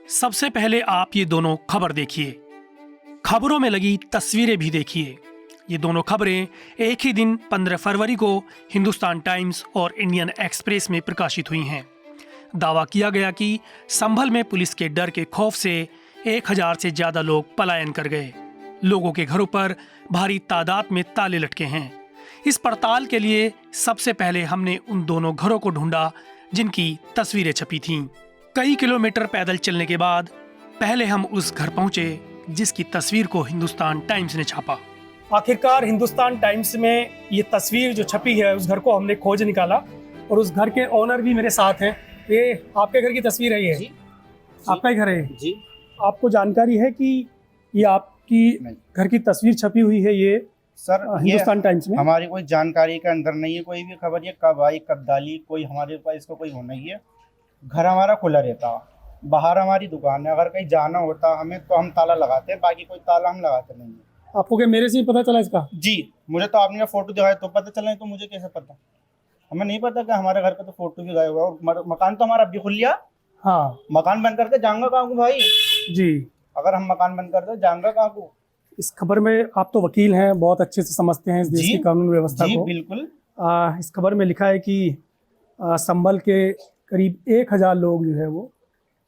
सबसे पहले आप ये दोनों खबर देखिए, खबरों में लगी तस्वीरें भी देखिए। ये दोनों खबरें एक ही दिन 15 फरवरी को हिंदुस्तान टाइम्स और इंडियन एक्सप्रेस में प्रकाशित हुई हैं। दावा किया गया कि संभल में पुलिस के डर के खौफ से 1000 से ज्यादा लोग पलायन कर गए। लोगों के घरों पर भारी तादाद में ताले लटके हैं। इस पड़ताल के लिए सबसे पहले हमने उन दोनों घरों को ढूंढा जिनकी तस्वीरें छपी थीं। कई किलोमीटर पैदल चलने के बाद पहले हम उस घर पहुंचे जिसकी तस्वीर को हिंदुस्तान टाइम्स ने छापा। आखिरकार हिंदुस्तान टाइम्स में ये तस्वीर जो छपी है उस घर को हमने खोज निकाला और उस घर के ओनर भी मेरे साथ हैं। ये आपके घर की तस्वीर है? ये आपका ही घर है जी? आपको जानकारी है कि ये आपकी घर की तस्वीर छपी हुई है ये सर हिंदुस्तान टाइम्स में? हमारी कोई जानकारी के अंदर नहीं है कोई भी खबर। ये कब आई कब डाली कोई हमारे पास इसको कोई होना ही है। घर हमारा खुला रहता, बाहर हमारी दुकान है। अगर कहीं जाना होता हमें तो हम ताला लगाते हैं, बाकी कोई ताला हम लगाते नहीं है। आपको क्या मेरे से ही पता चला इसका? जी, मुझे तो आपने फोटो दिखाया तो पता चला, तो मुझे कैसे पता? हमें नहीं पता कि हमारे घर का तो फोटो भी गया हुआ है और मकान तो हमारा अभी खुल लिया। हाँ, मकान बंद करके जाऊंगा कहाँ को भाई? जी, अगर हम मकान बंद करते जाऊंगा कहाँ को? इस खबर में आप तो वकील हैं, बहुत अच्छे से समझते हैं इस देश की कानून व्यवस्था को। बिल्कुल। इस खबर में लिखा है कि संभल के करीब 1000 लोग जो है वो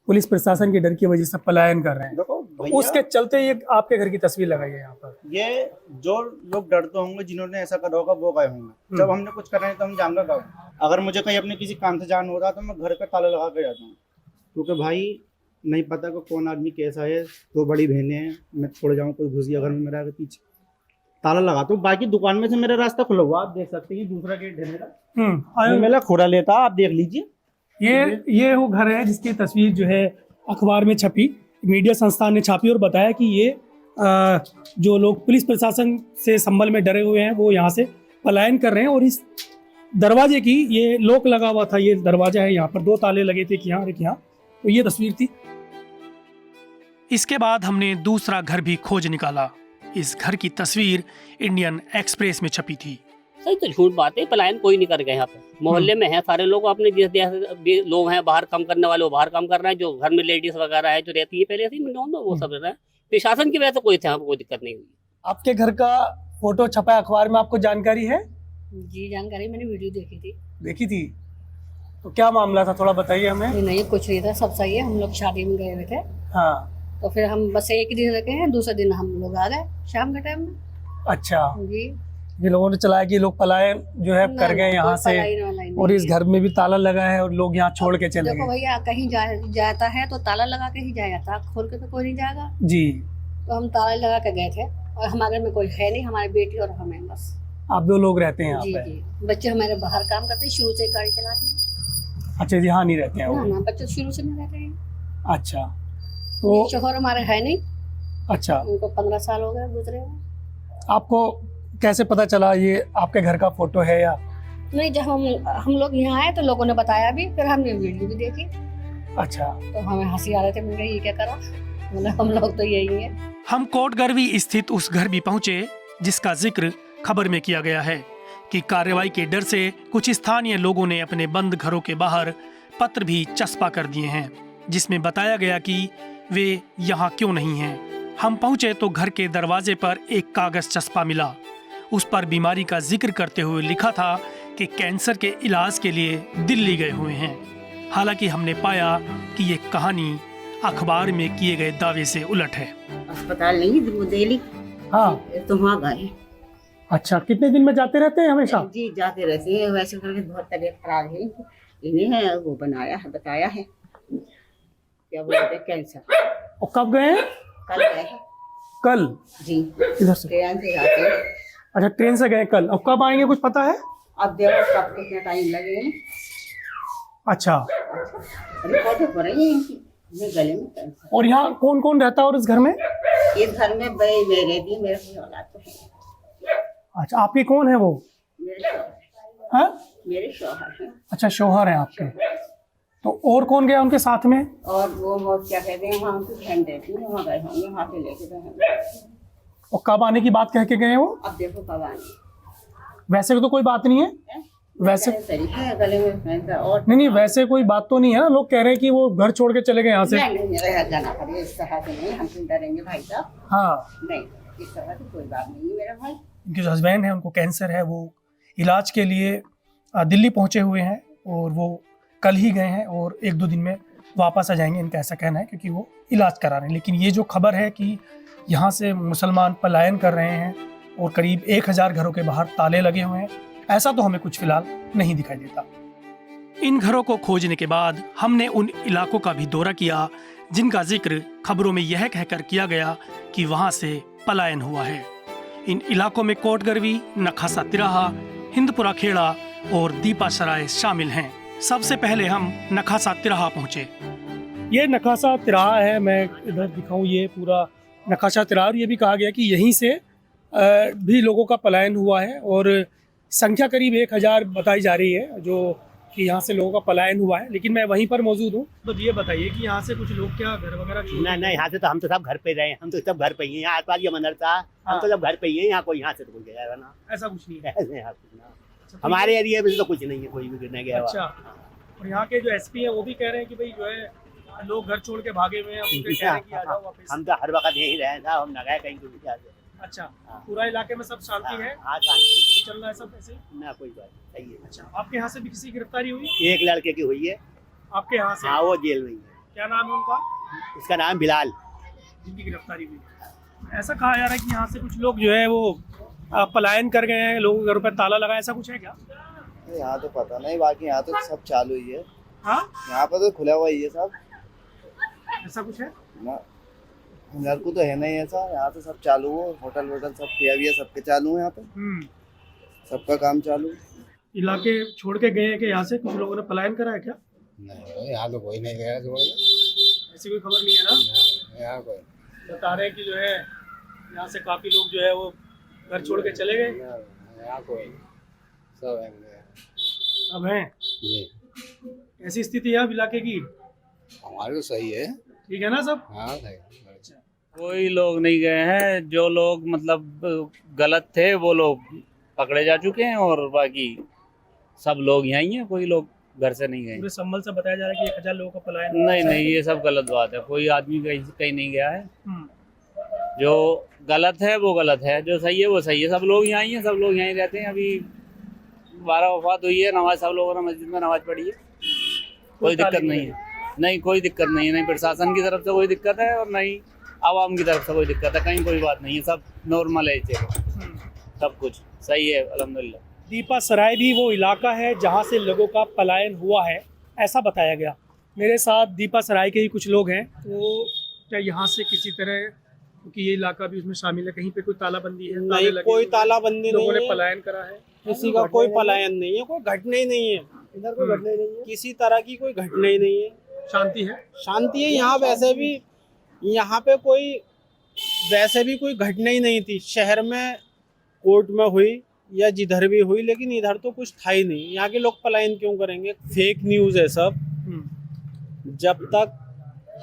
पुलिस प्रशासन के डर की वजह से पलायन कर रहे हैं। देखो तो उसके चलते ये आपके घर की तस्वीर लगाई है यहाँ पर। ये जो लोग डरते होंगे जिन्होंने ऐसा करा होगा वो गए होंगे। जब हमने कुछ करना है तो हम जाऊंगा कहाँ? अगर मुझे कहीं अपने किसी काम से जाना होता तो मैं घर पे ताला लगा के जाता हूँ, क्योंकि भाई नहीं पता कि कौन आदमी कैसा है। दो बड़ी बहनें हैं, मैं छोड़ जाऊँ कोई घुस गया घर में मेरा, पीछे ताला लगाता हूँ। बाकी दुकान में से मेरा रास्ता खुला हुआ, आप देख सकते हैं। दूसरा गेट है मेरा, मेरा खुला लेता, आप देख लीजिए। ये वो घर है जिसकी तस्वीर जो है अखबार में छपी, मीडिया संस्थान ने छापी और बताया कि ये जो लोग पुलिस प्रशासन से संभल में डरे हुए हैं वो यहाँ से पलायन कर रहे हैं। और इस दरवाजे की ये लॉक लगा हुआ था, ये दरवाजा है, यहाँ पर 2 ताले लगे थे, कि यहाँ एक यहाँ। तो ये तस्वीर थी। इसके बाद हमने दूसरा घर भी खोज निकाला। इस घर की तस्वीर इंडियन एक्सप्रेस में छपी थी। सही तो झूठ बात है, पलायन कोई नहीं कर गए। यहाँ पे मोहल्ले में है सारे लोग, अपने जिस लोग हैं बाहर काम करने वाले वो बाहर काम कर रहे हैं, जो घर में लेडीज वगैरह है जो रहती है पहले से वो सब रह रहा है। प्रशासन की वजह से कोई कोई दिक्कत नहीं हुई। आपके घर का फोटो छपा है अखबार में, आपको जानकारी है? जी जानकारी, मैंने वीडियो देखी थी। तो क्या मामला था, थोड़ा बताइए हमें। नहीं कुछ नहीं था, सब सही है। हम लोग शादी में गए हुए थे। हाँ, तो फिर हम बस एक ही दिन रखे हैं, दूसरे दिन हम लोग आ गए शाम के टाइम में। अच्छा जी, ये लोगों ने चलाया कि लोग पलायन जो है कर गए यहाँ से, और इस घर में भी ताला लगा है और लोग यहाँ छोड़ के चले देखो गए। भैया, कहीं जाता है तो ताला लगा के ही जाता, खोल के तो कोई नहीं जाएगा जी। तो हम ताला लगा के गए थे, और हमारे में कोई है नहीं, हमारी बेटी और हमें बस। आप 2 लोग रहते हैं यहाँ जी पे? जी, बच्चे हमारे बाहर काम करते हैं, शुरू से गाड़ी चलाते हैं। अच्छा, यहाँ नहीं रहते हैं वो? ना, बच्चे शुरू से नहीं रहते हैं। अच्छा, तो शोहर हमारे है नहीं। अच्छा, उनको 15 साल हो गए गुजरे हुए। आपको कैसे पता चला ये आपके घर का फोटो है? या नहीं, जब हम लोग यहाँ आए तो लोगों ने बताया भी, फिर हमने वीडियो भी देखी। अच्छा, तो हमें हंसी आ रहे थे, मैंने ये क्या करा, मतलब हम लोग तो यही है। हम कोटगरवी स्थित उस घर भी पहुंचे जिसका जिक्र खबर में किया गया है कि कार्रवाई के डर से कुछ स्थानीय लोगों ने अपने बंद घरों के बाहर पत्र भी चस्पा कर दिए हैं, जिसमें बताया गया कि वे यहाँ क्यों नहीं हैं। हम पहुंचे तो घर के दरवाजे पर एक कागज चस्पा मिला। उस पर बीमारी का जिक्र करते हुए लिखा था कि कैंसर के इलाज के लिए दिल्ली गए हुए हैं। हालांकि हमने पाया कि ये कहानी अखबार में किए गए दावे से उलट है। अस्पताल नहीं दिल्ली, हाँ, तो वहाँ गए। अच्छा, कितने दिन में जाते रहते हैं हमेशा? जी जाते रहते हैं, वैसे करके बहुत तबीयत खराब है, इन्हें है वो बनाया है, बताया है क्या बोलते हैं कैंसर। और कब गए हैं? कल गए हैं। कल? जी, इधर से? ट्रेन से जाते हैं। अच्छा, ट्रेन से गए कल। और कब आएंगे कुछ पता है? अब देखो कब कितना टाइम लगेगा। अच्छा, रिपोर्ट हो रही है इनकी, गले में कैंसर। और यहाँ कौन कौन रहता है और इस घर में? इस घर में भाई मेरे भी, मेरे कोई औलाद तो है। अच्छा, आपके कौन है वो? मेरे शौहर हाँ? मेरे शौहर हैं। अच्छा, शौहर हैं आपके। तो और कौन गया उनके साथ में? और वो क्या कहते हैं, वहाँ उनकी बहन रहती है, वहाँ गए होंगे, वहाँ से लेके गए होंगे। और कब आने की बात कह के गए वो? अब देखो कब आने। वैसे तो कोई बात नहीं है? वैसे शरीफ है गले में पहनता और नहीं, वैसे कोई बात तो नहीं है ना। लोग कह रहे हैं कि वो घर छोड़ के चले गए यहाँ से। नहीं जाना पड़ेगा इस तरह से नहीं, हम क्यों डरेंगे भाई साहब। हाँ, नहीं इस तरह से कोई बात नहीं है मेरा भाई। उनके जो हस्बैंड है उनको कैंसर है, वो इलाज के लिए दिल्ली पहुँचे हुए हैं और वो कल ही गए हैं और 1-2 दिन में वापस आ जाएंगे, इनका ऐसा कहना है, क्योंकि वो इलाज करा रहे हैं। लेकिन ये जो खबर है कि यहाँ से मुसलमान पलायन कर रहे हैं और करीब 1000 घरों के बाहर ताले लगे हुए हैं, ऐसा तो हमें कुछ फिलहाल नहीं दिखाई देता। इन घरों को खोजने के बाद हमने उन इलाकों का भी दौरा किया जिनका जिक्र खबरों में यह कहकर किया गया कि वहाँ से पलायन हुआ है। इन इलाकों में कोटगरवी, नखासा तिराहा, हिंदपुरा खेड़ा और दीपा सराय शामिल हैं। सबसे पहले हम नखासा तिराहा पहुँचे। ये नखासा तिराहा है, मैं इधर दिखाऊं, ये पूरा नखासा तिराहा। और ये भी कहा गया कि यहीं से भी लोगों का पलायन हुआ है और संख्या करीब 1000 बताई जा रही है जो कि यहाँ से लोगों का पलायन हुआ है। लेकिन मैं वहीं पर मौजूद हूँ, तो ये बताइए कि यहाँ से कुछ लोग क्या घर वगैरह नहीं, यहाँ से तो हम तो सब घर पे रहे, हम तो सब घर पे ही हैं। यहाँ आसपास ये मंदिर था, हम तो सब घर पे ही हैं। यहाँ कोई यहाँ से तो कोई गया ना, ऐसा कुछ नहीं है। ऐसे यहाँ कुछ ना। हमारे एरिया में तो कुछ नहीं है, कोई भी गिरने गया हुआ। अच्छा, और यहाँ के जो एसपी है वो भी कह रहे हैं कि भाई जो है लोग घर छोड़ के भागे हुए हैं, हम उनसे कह रहे हैं कि आ जाओ वापस। हम तो हर वक्त यहीं रहे था, हम न गए कहीं को भी जाते। अच्छा, पूरा इलाके में सब शांति है, हाँ शांति चल रहा है सब ऐसे ही? ना, कोई बात नहीं, सही है। अच्छा, आपके यहाँ से भी किसी की गिरफ्तारी हुई? एक लड़के की हुई है, आपके यहाँ से? हाँ वो जेल में ही है। क्या नाम है उनका? उसका नाम बिलाल, जिनकी गिरफ्तारी हुई। ऐसा कहा जा रहा है कि यहाँ से कुछ लोग जो है वो पलायन कर गए हैं, लोगों के घरों पर ताला लगा, ऐसा कुछ है क्या? यहाँ तो पता नहीं, बाकी यहाँ तो सब चालू ही है। हाँ, यहाँ पर तो खुला हुआ ही है सब। ऐसा कुछ है? ना घर को तो है नहीं ऐसा, यहाँ तो सब चालू है। होटल वोटल सब किया भी है, सबके चालू है यहाँ पे, सबका काम चालू। इलाके छोड़ के गए हैं कि यहाँ से कुछ लोगों ने पलायन करा है क्या? नहीं, यहाँ तो कोई नहीं गया, ऐसी कोई खबर नहीं है ना? यहाँ कोई बता रहे हैं कि जो है यहाँ से काफी लोग जो है वो घर छोड़ के चले गए। यहाँ कोई सब अब हैं ऐसी स्थिति है अब इलाके की? हमारे तो सही है, ठीक है ना सब? हाँ सही। कोई लोग नहीं गए हैं, जो लोग मतलब गलत थे वो लोग पकड़े जा चुके हैं और बाकी सब लोग यहीं हैं, कोई लोग घर से नहीं गए। पूरे संभल से बताया जा रहा है कि 1000 लोगों का पलायन। नहीं, ये सब गलत बात है, कोई आदमी कहीं नहीं गया है। जो गलत है वो गलत है, जो सही है वो सही है। सब लोग यहाँ ही हैं, सब लोग यहीं रहते हैं। अभी 12 वफात हुई है, नमाज सब लोगों ने मस्जिद में नमाज पढ़ी है, कोई दिक्कत नहीं है। नहीं, कोई दिक्कत नहीं है, नहीं प्रशासन की तरफ से कोई दिक्कत है और नहीं आवाम की तरफ से कोई दिक्कत है, कहीं कोई बात नहीं है, सब नॉर्मल है, सब कुछ सही है अल्हम्दुलिल्लाह। दीपा सराय भी वो इलाका है जहाँ से लोगों का पलायन हुआ है, ऐसा बताया गया। मेरे साथ दीपा सराय के ही कुछ लोग हैं, तो क्या यहाँ से किसी तरह, क्योंकि ये इलाका भी उसमें शामिल है, कहीं पे कोई तालाबंदी है? नहीं, कोई तालाबंदी लोगों नहीं ने है, पलायन करा है, किसी का कोई पलायन नहीं है, कोई घटना ही नहीं है इधर, कोई घटना ही नहीं है, किसी तरह की कोई घटना ही नहीं है, शांति है। शांति है यहाँ। वैसे भी यहाँ पे कोई वैसे भी कोई घटना ही नहीं थी शहर में, कोर्ट में हुई या जिधर भी हुई, लेकिन इधर तो कुछ था ही नहीं। यहाँ के लोग पलायन क्यों करेंगे? फेक न्यूज़ है सब। जब तक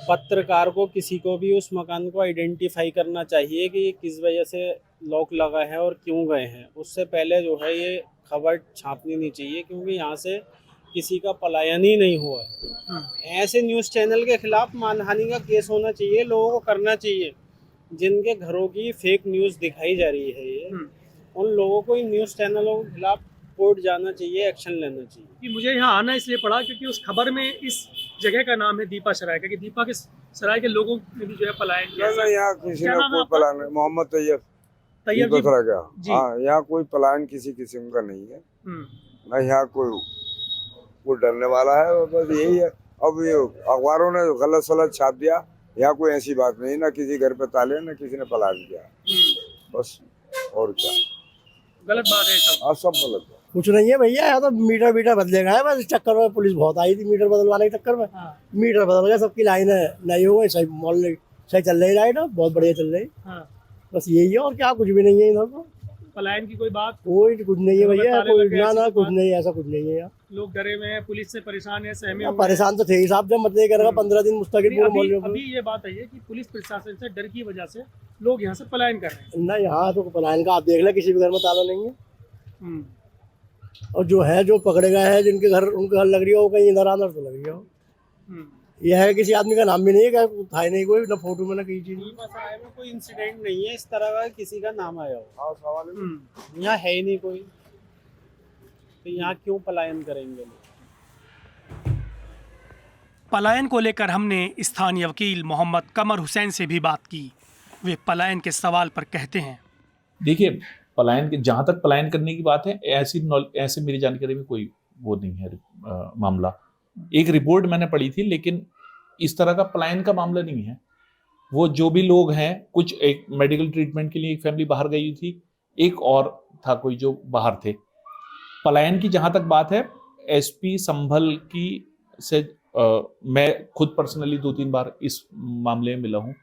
पत्रकार को किसी को भी उस मकान को आइडेंटिफाई करना चाहिए कि ये किस वजह से लॉक लगा है और क्यों गए हैं, उससे पहले जो है ये खबर छापनी नहीं चाहिए, क्योंकि यहाँ से किसी का पलायन ही नहीं हुआ है। ऐसे न्यूज़ चैनल के खिलाफ मानहानि का केस होना चाहिए, लोगों को करना चाहिए। जिनके घरों की फेक न्यूज़ दिखाई जा रही है ये, उन लोगों को इन न्यूज़ चैनलों के खिलाफ कोर्ट जाना चाहिए, एक्शन लेना चाहिए। कि मुझे यहाँ आना इसलिए पड़ा क्योंकि उस खबर में इस जगह का नाम है दीपा सराय का, कि दीपा के सराय के लोगों ने भी जो है पलायन किया। यहाँ किसी क्या ने नाम है कोई आपका? पलायन नहीं, मोहम्मद तैयब तैयब दीपा सराय का। जी। हाँ, यहाँ कोई पलायन किसी किस्म का नहीं है, न यहाँ कोई डरने वाला है, बस यही है। अब ये अखबारों ने गलत सलत छाप दिया, यहाँ कोई ऐसी बात नहीं, ना किसी घर पे ताले, ना किसी ने पलायन किया, बस। और क्या गलत बात है सब? आप सब गलत है। कुछ नहीं है भैया, यहाँ तो मीटर बदलेगा है, बस इस चक्कर में पुलिस बहुत आई थी मीटर बदलवाने के चक्कर में। मीटर बदल गए, सबकी लाइनें नहीं हो गई, सही मॉल सही चल रही लाइट, बहुत बढ़िया चल रही। बस यही है, और क्या कुछ भी नहीं है इधर तो। पलायन की कोई बात? कोई कुछ नहीं है भैया, ताले कोई लगे, ऐसी ना कोई कुछ बात? नहीं है, ऐसा कुछ नहीं है यार। लोग डरे हुए हैं, पुलिस से परेशान है, सहमे हुए हैं। परेशान तो थे ही साहब, जब मतलब करेगा 15 दिन मुस्तकिल पूरे मोहल्ले में। अभी ये बात आई है कि पुलिस प्रशासन से डर की वजह से लोग यहाँ से पलायन कर रहे हैं। ना यहाँ तो पलायन का आप देख ले, किसी भी घर में ताला नहीं है। और जो है जो पकड़े गए हैं जिनके घर उनके घर लग रही हो कहीं इधर आधर तो लग रही हो। यह है किसी आदमी का नाम भी नहीं है, था ही नहीं कोई, ना फोटो में ना कहीं चीज। मसराय में कोई इंसिडेंट नहीं है इस तरह का किसी का नाम आया हो, यहाँ है ही नहीं कोई, तो यहाँ क्यों पलायन करेंगे लोग। पलायन को लेकर हमने स्थानीय वकील मोहम्मद कमर हुसैन से भी बात की। वे पलायन के सवाल पर कहते हैं, देखिए पलायन के, जहाँ तक पलायन करने की बात है, ऐसे मेरी जानकारी में कोई वो नहीं है मामला। एक रिपोर्ट मैंने पढ़ी थी, लेकिन इस तरह का पलायन का मामला नहीं है। वो जो भी लोग हैं, कुछ एक मेडिकल ट्रीटमेंट के लिए एक फैमिली बाहर गई थी, एक और था कोई जो बाहर थे। पलायन की जहाँ तक बात है, एसपी संभल की से मैं खुद पर्सनली 2-3 बार इस मामले में मिला हूँ,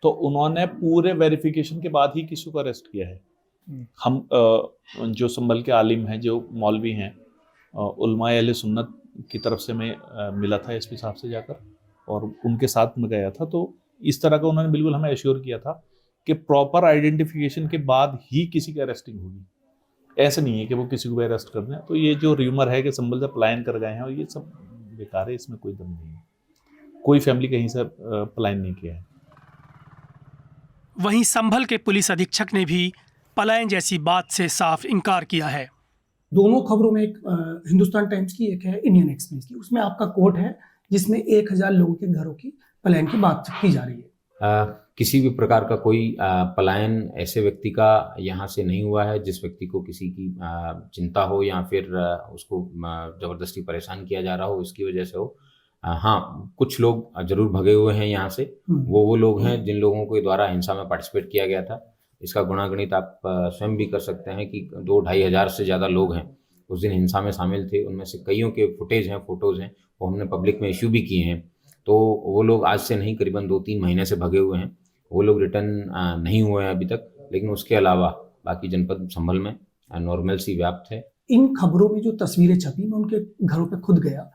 तो उन्होंने पूरे वेरिफिकेशन के बाद ही किसी को अरेस्ट किया है। हम जो संभल के आलिम हैं, जो मौलवी हैं, उलमाए अहले सुन्नत की तरफ से मैं मिला था एसपी साहब से जाकर, और उनके साथ में गया था। तो इस तरह का उन्होंने बिल्कुल हमें एश्योर किया था कि प्रॉपर आइडेंटिफिकेशन के बाद ही किसी की अरेस्टिंग होगी। ऐसा नहीं है कि वो किसी को भी अरेस्ट कर दें। तो ये जो र्यूमर है कि संभल से पलायन कर गए हैं, और ये सब बेकार है, इसमें कोई दम नहीं है। कोई फैमिली कहीं से पलायन नहीं किया है। वहीं संभल के पुलिस अधीक्षक ने भी पलायन जैसी बात से साफ इनकार किया है। दोनों खबरों में, एक हिंदुस्तान टाइम्स की, एक है इंडियन एक्सप्रेस की, उसमें आपका कोट है जिसमें 1000 लोगों के घरों की पलायन की बात की जा रही है। किसी भी प्रकार का कोई पलायन ऐसे व्यक्ति का यहाँ से नहीं हुआ है जिस व्यक्ति को किसी की चिंता हो या फिर उसको ज़बरदस्ती परेशान किया जा रहा हो, इसकी वजह से हो। हाँ, कुछ लोग जरूर भगे हुए हैं यहाँ से। वो लोग हैं जिन लोगों के द्वारा हिंसा में पार्टिसिपेट किया गया था। इसका गुणागणित आप स्वयं भी कर सकते हैं कि 2-2.5 हज़ार से ज़्यादा लोग हैं उस दिन हिंसा में शामिल थे। उनमें से कईयों के फुटेज हैं, फोटोज़ हैं, वो हमने पब्लिक में इश्यू भी किए हैं। तो वो लोग आज से नहीं, करीबन 2-3 महीने से भगे हुए हैं। वो लोग रिटर्न नहीं हुए हैं अभी तक। लेकिन उसके अलावा बाकी जनपद संभल में नॉर्मल सी व्याप्त है। इन खबरों में जो तस्वीरें छपी, मैं उनके घरों पे खुद गया,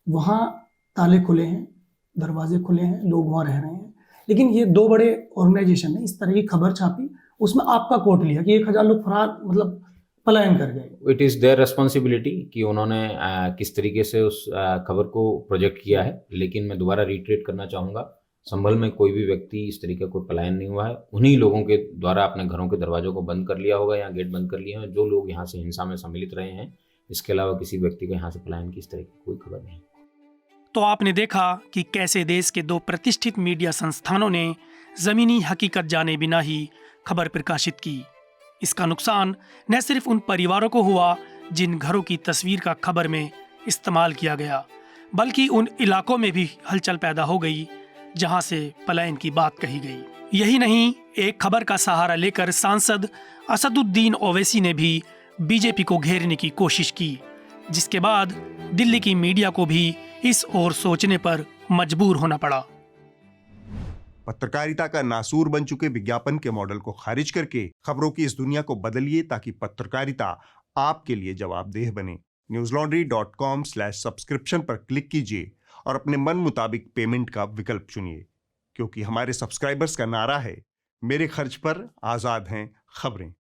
वहाँ ताले खुले हैं, दरवाजे खुले हैं, लोग वहाँ रह रहे हैं। लेकिन ये 2 बड़े ऑर्गेनाइजेशन ने इस तरह की खबर छापी, उसमें आपका कोट लिया कि 1000 लोग फरार, मतलब पलायन कर गए। इट इज़ देयर रिस्पॉन्सिबिलिटी कि उन्होंने किस तरीके से उस खबर को प्रोजेक्ट किया है। लेकिन मैं दोबारा रिट्रेट करना चाहूँगा, संभल में कोई भी व्यक्ति इस तरीके का कोई पलायन नहीं हुआ है। उन्हीं लोगों के द्वारा अपने घरों के दरवाजों को बंद कर लिया होगा या गेट बंद कर लिए हैं जो लोग यहाँ से हिंसा में सम्मिलित रहे हैं। इसके अलावा किसी व्यक्ति का यहाँ से पलायन की इस तरह की कोई खबर नहीं। तो आपने देखा कि कैसे देश के 2 प्रतिष्ठित मीडिया संस्थानों ने ज़मीनी हकीकत जाने बिना ही खबर प्रकाशित की। इसका नुकसान न सिर्फ उन परिवारों को हुआ जिन घरों की तस्वीर का खबर में इस्तेमाल किया गया, बल्कि उन इलाकों में भी हलचल पैदा हो गई जहां से पलायन की बात कही गई। यही नहीं, एक खबर का सहारा लेकर सांसद असदुद्दीन ओवैसी ने भी बीजेपी को घेरने की कोशिश की, जिसके बाद दिल्ली की मीडिया को भी इस ओर सोचने पर मजबूर होना पड़ा। पत्रकारिता का नासूर बन चुके विज्ञापन के मॉडल को खारिज करके खबरों की इस दुनिया को बदलिए ताकि पत्रकारिता आपके लिए जवाबदेह बने। newslaundry.com/subscription पर क्लिक कीजिए और अपने मन मुताबिक पेमेंट का विकल्प चुनिए, क्योंकि हमारे सब्सक्राइबर्स का नारा है, मेरे खर्च पर आजाद हैं खबरें।